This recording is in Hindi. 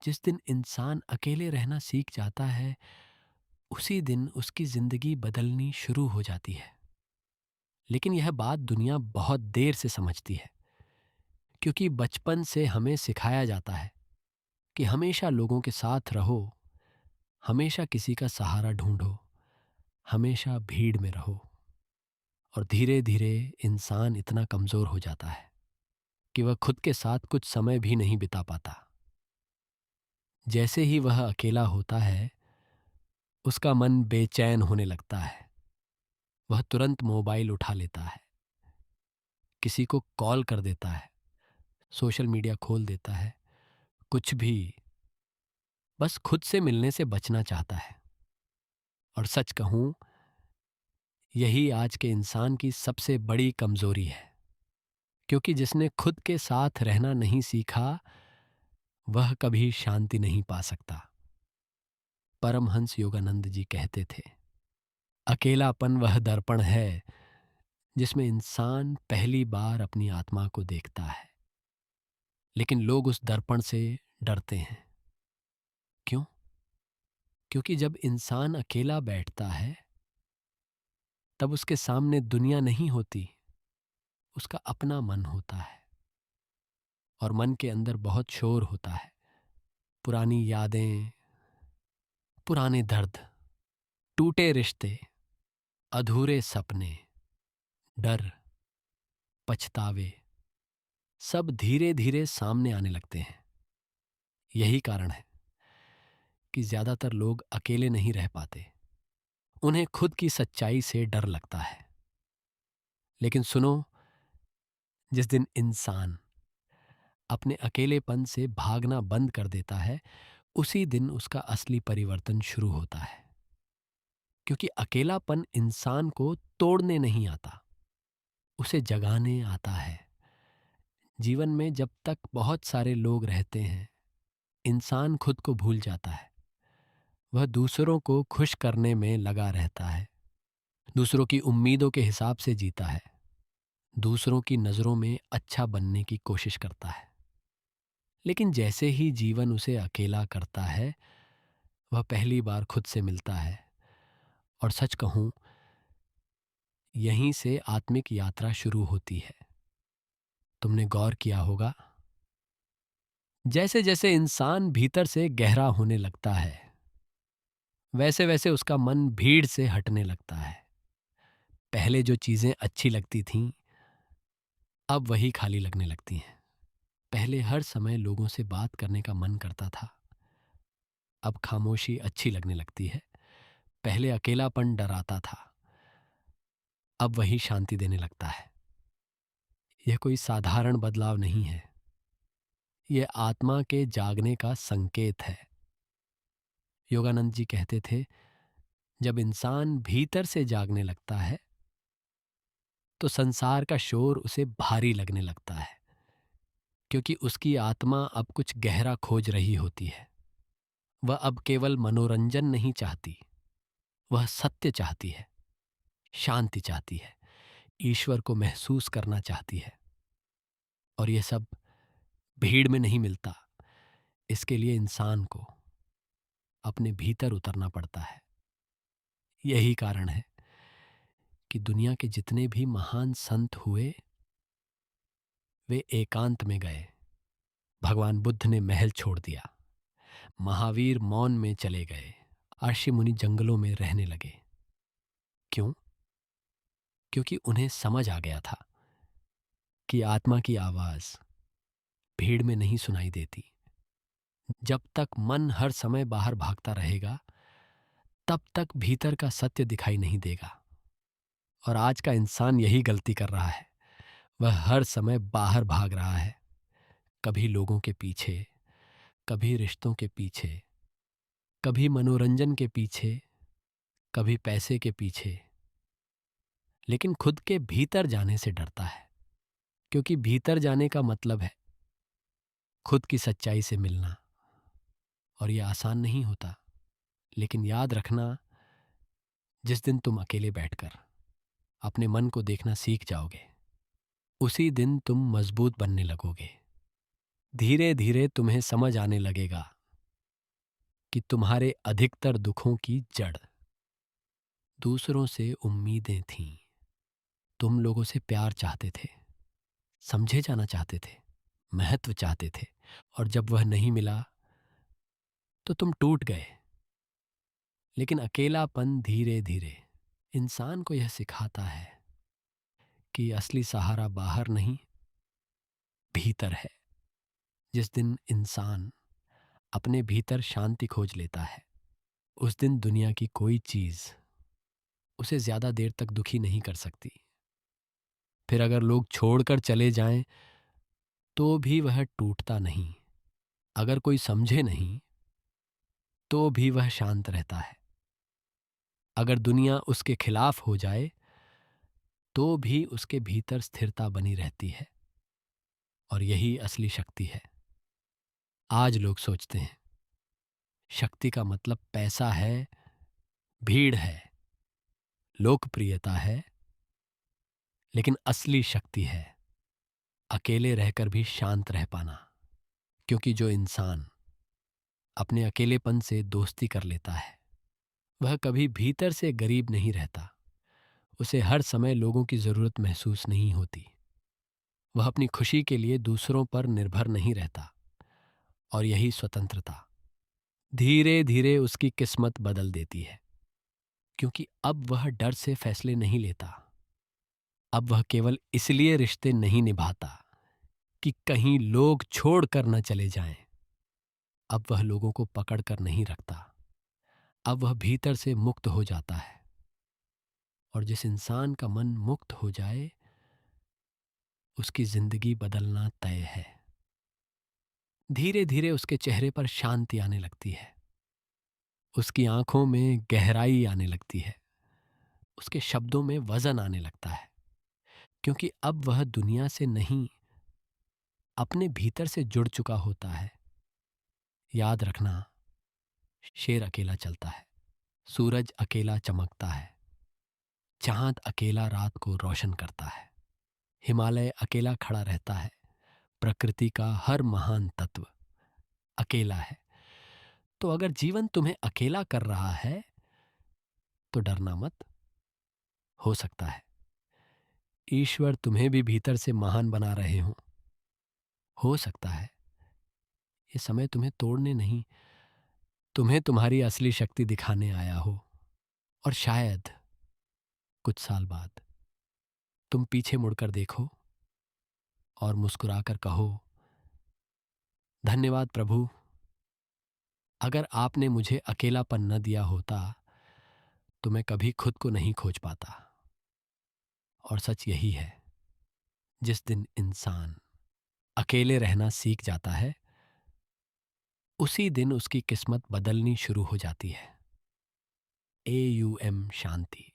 जिस दिन इंसान अकेले रहना सीख जाता है, उसी दिन उसकी जिंदगी बदलनी शुरू हो जाती है। लेकिन यह बात दुनिया बहुत देर से समझती है, क्योंकि बचपन से हमें सिखाया जाता है कि हमेशा लोगों के साथ रहो, हमेशा किसी का सहारा ढूंढो, हमेशा भीड़ में रहो। और धीरे धीरे इंसान इतना कमजोर हो जाता है कि वह खुद के साथ कुछ समय भी नहीं बिता पाता। जैसे ही वह अकेला होता है, उसका मन बेचैन होने लगता है। वह तुरंत मोबाइल उठा लेता है, किसी को कॉल कर देता है, सोशल मीडिया खोल देता है, कुछ भी, बस खुद से मिलने से बचना चाहता है। और सच कहूं, यही आज के इंसान की सबसे बड़ी कमजोरी है, क्योंकि जिसने खुद के साथ रहना नहीं सीखा, वह कभी शांति नहीं पा सकता। परमहंस योगानंद जी कहते थे, अकेलापन वह दर्पण है जिसमें इंसान पहली बार अपनी आत्मा को देखता है। लेकिन लोग उस दर्पण से डरते हैं। क्यों? क्योंकि जब इंसान अकेला बैठता है, तब उसके सामने दुनिया नहीं होती, उसका अपना मन होता है। और मन के अंदर बहुत शोर होता है। पुरानी यादें, पुराने दर्द, टूटे रिश्ते, अधूरे सपने, डर, पछतावे, सब धीरे धीरे सामने आने लगते हैं। यही कारण है कि ज्यादातर लोग अकेले नहीं रह पाते। उन्हें खुद की सच्चाई से डर लगता है। लेकिन सुनो, जिस दिन इंसान अपने अकेलेपन से भागना बंद कर देता है, उसी दिन उसका असली परिवर्तन शुरू होता है। क्योंकि अकेलापन इंसान को तोड़ने नहीं आता, उसे जगाने आता है। जीवन में जब तक बहुत सारे लोग रहते हैं, इंसान खुद को भूल जाता है। वह दूसरों को खुश करने में लगा रहता है, दूसरों की उम्मीदों के हिसाब से जीता है, दूसरों की नज़रों में अच्छा बनने की कोशिश करता है। लेकिन जैसे ही जीवन उसे अकेला करता है, वह पहली बार खुद से मिलता है। और सच कहूं, यहीं से आत्मिक यात्रा शुरू होती है। तुमने गौर किया होगा, जैसे जैसे इंसान भीतर से गहरा होने लगता है, वैसे वैसे उसका मन भीड़ से हटने लगता है। पहले जो चीजें अच्छी लगती थीं, अब वही खाली लगने लगती हैं। पहले हर समय लोगों से बात करने का मन करता था, अब खामोशी अच्छी लगने लगती है। पहले अकेलापन डराता था, अब वही शांति देने लगता है। यह कोई साधारण बदलाव नहीं है, यह आत्मा के जागने का संकेत है। योगानंद जी कहते थे, जब इंसान भीतर से जागने लगता है, तो संसार का शोर उसे भारी लगने लगता है, क्योंकि उसकी आत्मा अब कुछ गहरा खोज रही होती है। वह अब केवल मनोरंजन नहीं चाहती, वह सत्य चाहती है, शांति चाहती है, ईश्वर को महसूस करना चाहती है। और यह सब भीड़ में नहीं मिलता। इसके लिए इंसान को अपने भीतर उतरना पड़ता है। यही कारण है कि दुनिया के जितने भी महान संत हुए, वे एकांत में गए। भगवान बुद्ध ने महल छोड़ दिया, महावीर मौन में चले गए, ऋषि मुनि जंगलों में रहने लगे। क्यों? क्योंकि उन्हें समझ आ गया था कि आत्मा की आवाज भीड़ में नहीं सुनाई देती। जब तक मन हर समय बाहर भागता रहेगा, तब तक भीतर का सत्य दिखाई नहीं देगा। और आज का इंसान यही गलती कर रहा है। वह हर समय बाहर भाग रहा है, कभी लोगों के पीछे, कभी रिश्तों के पीछे, कभी मनोरंजन के पीछे, कभी पैसे के पीछे। लेकिन खुद के भीतर जाने से डरता है, क्योंकि भीतर जाने का मतलब है खुद की सच्चाई से मिलना। और यह आसान नहीं होता। लेकिन याद रखना, जिस दिन तुम अकेले बैठकर अपने मन को देखना सीख जाओगे, उसी दिन तुम मजबूत बनने लगोगे। धीरे धीरे तुम्हें समझ आने लगेगा कि तुम्हारे अधिकतर दुखों की जड़ दूसरों से उम्मीदें थीं। तुम लोगों से प्यार चाहते थे, समझे जाना चाहते थे, महत्व चाहते थे, और जब वह नहीं मिला तो तुम टूट गए। लेकिन अकेलापन धीरे धीरे इंसान को यह सिखाता है कि असली सहारा बाहर नहीं, भीतर है। जिस दिन इंसान अपने भीतर शांति खोज लेता है, उस दिन दुनिया की कोई चीज उसे ज्यादा देर तक दुखी नहीं कर सकती। फिर अगर लोग छोड़कर चले जाएं तो भी वह टूटता नहीं, अगर कोई समझे नहीं तो भी वह शांत रहता है, अगर दुनिया उसके खिलाफ हो जाए तो भी उसके भीतर स्थिरता बनी रहती है। और यही असली शक्ति है। आज लोग सोचते हैं शक्ति का मतलब पैसा है, भीड़ है, लोकप्रियता है, लेकिन असली शक्ति है अकेले रहकर भी शांत रह पाना। क्योंकि जो इंसान अपने अकेलेपन से दोस्ती कर लेता है, वह कभी भीतर से गरीब नहीं रहता। उसे हर समय लोगों की जरूरत महसूस नहीं होती। वह अपनी खुशी के लिए दूसरों पर निर्भर नहीं रहता। और यही स्वतंत्रता धीरे धीरे उसकी किस्मत बदल देती है। क्योंकि अब वह डर से फैसले नहीं लेता। अब वह केवल इसलिए रिश्ते नहीं निभाता कि कहीं लोग छोड़ कर न चले जाएं। अब वह लोगों को पकड़ कर नहीं रखता। अब वह भीतर से मुक्त हो जाता है। और जिस इंसान का मन मुक्त हो जाए, उसकी जिंदगी बदलना तय है। धीरे धीरे उसके चेहरे पर शांति आने लगती है, उसकी आंखों में गहराई आने लगती है, उसके शब्दों में वजन आने लगता है। क्योंकि अब वह दुनिया से नहीं, अपने भीतर से जुड़ चुका होता है। याद रखना, शेर अकेला चलता है, सूरज अकेला चमकता है, चांद अकेला रात को रोशन करता है, हिमालय अकेला खड़ा रहता है, प्रकृति का हर महान तत्व अकेला है। तो अगर जीवन तुम्हें अकेला कर रहा है तो डरना मत। हो सकता है ईश्वर तुम्हें भी भीतर से महान बना रहे हों। हो सकता है ये समय तुम्हें तोड़ने नहीं, तुम्हें तुम्हारी असली शक्ति दिखाने आया हो। और शायद कुछ साल बाद तुम पीछे मुड़कर देखो और मुस्कुराकर कहो, धन्यवाद प्रभु, अगर आपने मुझे अकेलापन न दिया होता तो मैं कभी खुद को नहीं खोज पाता। और सच यही है, जिस दिन इंसान अकेले रहना सीख जाता है, उसी दिन उसकी किस्मत बदलनी शुरू हो जाती है। AUM शांति।